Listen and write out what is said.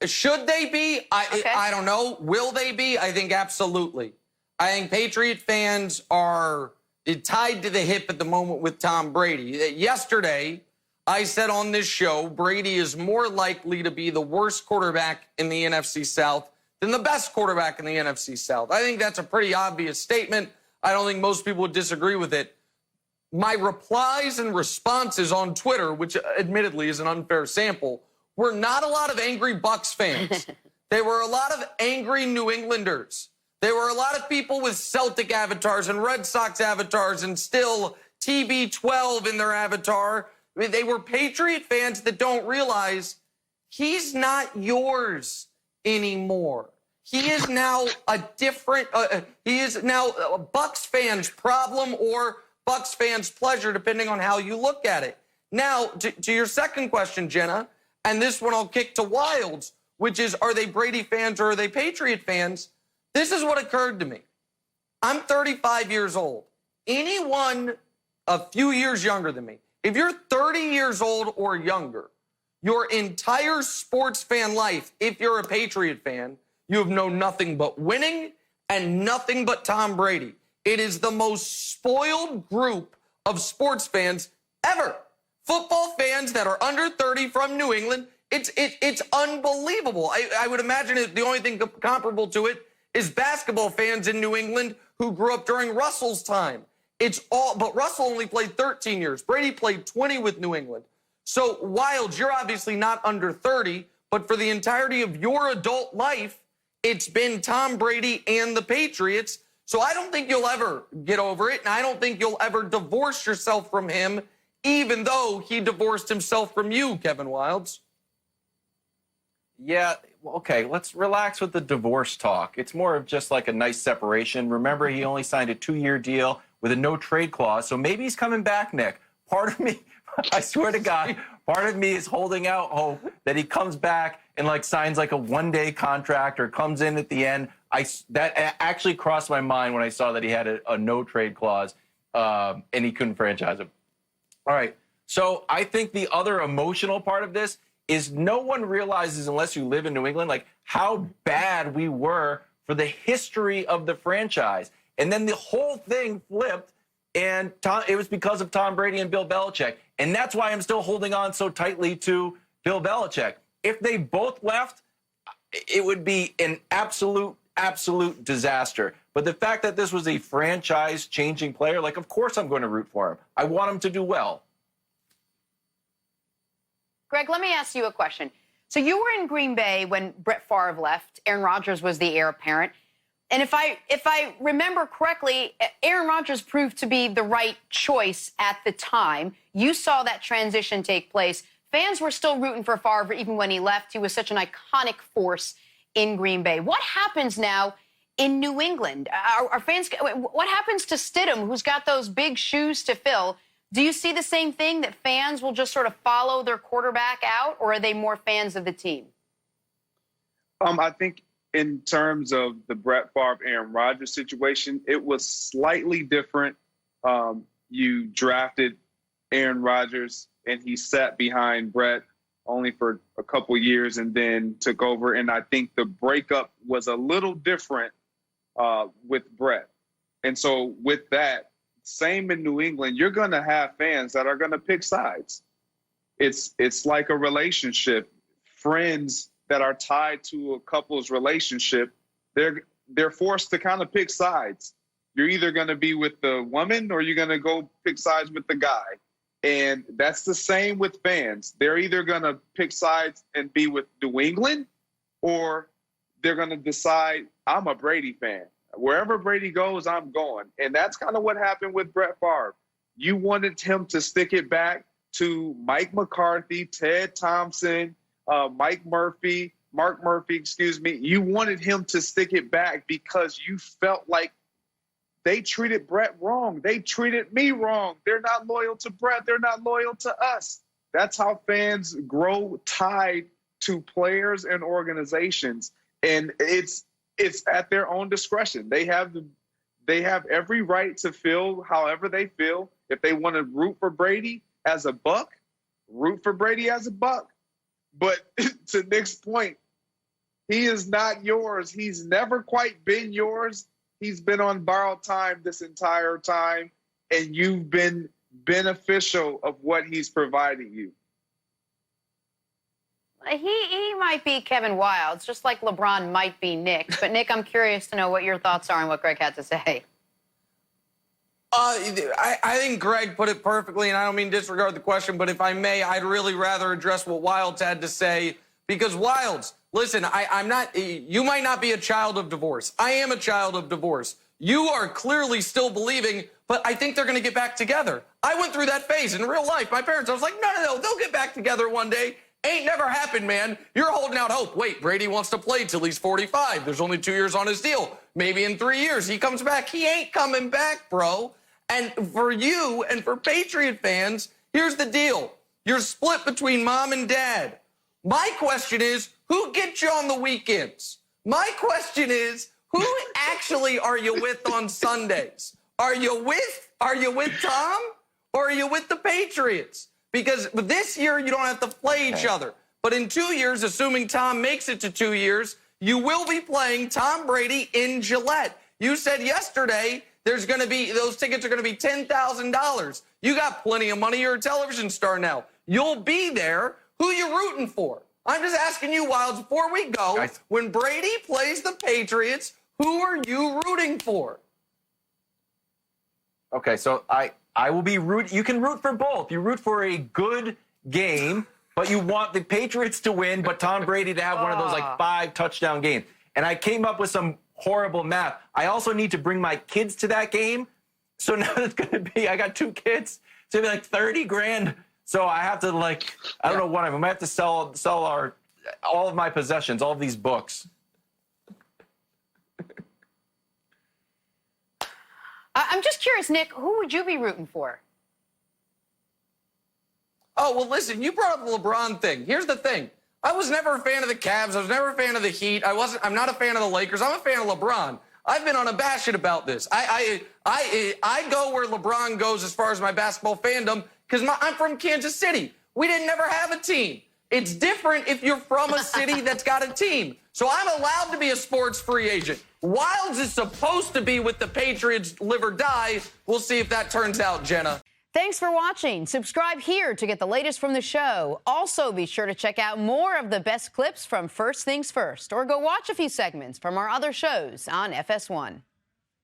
Should they be? I don't know. Will they be? I think absolutely. I think Patriot fans are tied to the hip at the moment with Tom Brady. Yesterday, I said on this show, Brady is more likely to be the worst quarterback in the NFC South than the best quarterback in the NFC South. I think that's a pretty obvious statement. I don't think most people would disagree with it. My replies and responses on Twitter, which admittedly is an unfair sample, were not a lot of angry Bucs fans. There were a lot of angry New Englanders. There were a lot of people with Celtic avatars and Red Sox avatars and still TB12 in their avatar. I mean, they were Patriot fans that don't realize he's not yours anymore. He is now a different, he is now a Bucs fan's problem or Bucs fans' pleasure, depending on how you look at it. Now, to your second question, Jenna, and this one I'll kick to Wildes, which is, are they Brady fans or are they Patriot fans? This is what occurred to me. I'm 35 years old. Anyone a few years younger than me, if you're 30 years old or younger, your entire sports fan life, if you're a Patriot fan, you have known nothing but winning and nothing but Tom Brady. It is the most spoiled group of sports fans ever. Football fans that are under 30 from New England, it's unbelievable. I would imagine the only thing comparable to it is basketball fans in New England who grew up during Russell's time. But Russell only played 13 years. Brady played 20 with New England. So, Wildes, you're obviously not under 30, but for the entirety of your adult life, it's been Tom Brady and the Patriots. So I don't think you'll ever get over it, and I don't think you'll ever divorce yourself from him, even though he divorced himself from you, Kevin Wildes. Yeah, okay, let's relax with the divorce talk. It's more of just like a nice separation. Remember, he only signed a 2-year deal with a no-trade clause, so maybe he's coming back, Nick. Part of me, I swear to God, part of me is holding out hope that he comes back and like signs like a 1-day contract or comes in at the end. That actually crossed my mind when I saw that he had a no-trade clause and he couldn't franchise him. All right, so I think the other emotional part of this is no one realizes, unless you live in New England, like how bad we were for the history of the franchise. And then the whole thing flipped, and it was because of Tom Brady and Bill Belichick. And that's why I'm still holding on so tightly to Bill Belichick. If they both left, it would be an absolute disaster. But the fact that this was a franchise-changing player, like, of course I'm going to root for him. I want him to do well. Greg, let me ask you a question. So you were in Green Bay when Brett Favre left. Aaron Rodgers was the heir apparent. And if I remember correctly, Aaron Rodgers proved to be the right choice at the time. You saw that transition take place. Fans were still rooting for Favre even when he left. He was such an iconic force in Green Bay. What happens now in New England? Are fans? What happens to Stidham, who's got those big shoes to fill? Do you see the same thing, that fans will just sort of follow their quarterback out, or are they more fans of the team? I think in terms of the Brett Favre, Aaron Rodgers situation, it was slightly different. You drafted Aaron Rodgers, and he sat behind Brett only for a couple years and then took over. And I think the breakup was a little different with Brett. And so with that, same in New England, you're going to have fans that are going to pick sides. It's like a relationship. Friends that are tied to a couple's relationship, they're forced to kind of pick sides. You're either going to be with the woman or you're going to go pick sides with the guy. And that's the same with fans. They're either going to pick sides and be with New England, or they're going to decide, I'm a Brady fan. Wherever Brady goes, I'm going. And that's kind of what happened with Brett Favre. You wanted him to stick it back to Mike McCarthy, Ted Thompson, Mark Murphy, You wanted him to stick it back because you felt like they treated Brett wrong. They treated me wrong. They're not loyal to Brett. They're not loyal to us. That's how fans grow tied to players and organizations. And it's at their own discretion. They have every right to feel however they feel. If they want to root for Brady as a Buck, root for Brady as a Buck. But to Nick's point, he is not yours. He's never quite been yours. He's been on borrowed time this entire time, and you've been beneficial of what he's providing you. He might be Kevin Wildes, just like LeBron might be Nick. But, Nick, I'm curious to know what your thoughts are on what Greg had to say. I think Greg put it perfectly, and I don't mean disregard the question, but if I may, I'd really rather address what Wildes had to say, because Wildes, listen, I'm not, you might not be a child of divorce. I am a child of divorce. You are clearly still believing, but I think they're going to get back together. I went through that phase in real life. My parents, I was like, no, they'll get back together one day. Ain't never happened, man. You're holding out hope. Wait, Brady wants to play till he's 45. There's only 2 years on his deal. Maybe in 3 years he comes back. He ain't coming back, bro. And for you and for Patriot fans, here's the deal. You're split between mom and dad. My question is, who gets you on the weekends? My question is, who actually are you with on Sundays? Are you with Tom or are you with the Patriots? Because this year you don't have to play each other. But in 2 years, assuming Tom makes it to 2 years, you will be playing Tom Brady in Gillette. You said yesterday those tickets are going to be $10,000. You got plenty of money. You're a television star now. You'll be there. Who you rooting for? I'm just asking you, Wildes, before we go, when Brady plays the Patriots, who are you rooting for? Okay, so I will be you can root for both. You root for a good game, but you want the Patriots to win, but Tom Brady to have one of those like 5 touchdown games. And I came up with some horrible math. I also need to bring my kids to that game. So now it's going to be, I got 2 kids. It's going to be like 30 grand. So I have to I don't know what I'm going to have to sell all of my possessions, all of these books. I'm just curious, Nick, who would you be rooting for? Oh, well, listen, you brought up the LeBron thing. Here's the thing. I was never a fan of the Cavs. I was never a fan of the Heat. I'm not a fan of the Lakers. I'm a fan of LeBron. I've been unabashed about this. I go where LeBron goes as far as my basketball fandom because I'm from Kansas City. We didn't never have a team. It's different if you're from a city that's got a team. So I'm allowed to be a sports free agent. Wildes is supposed to be with the Patriots, live or die. We'll see if that turns out, Jenna. Thanks for watching. Subscribe here to get the latest from the show. Also, be sure to check out more of the best clips from First Things First, or go watch a few segments from our other shows on FS1.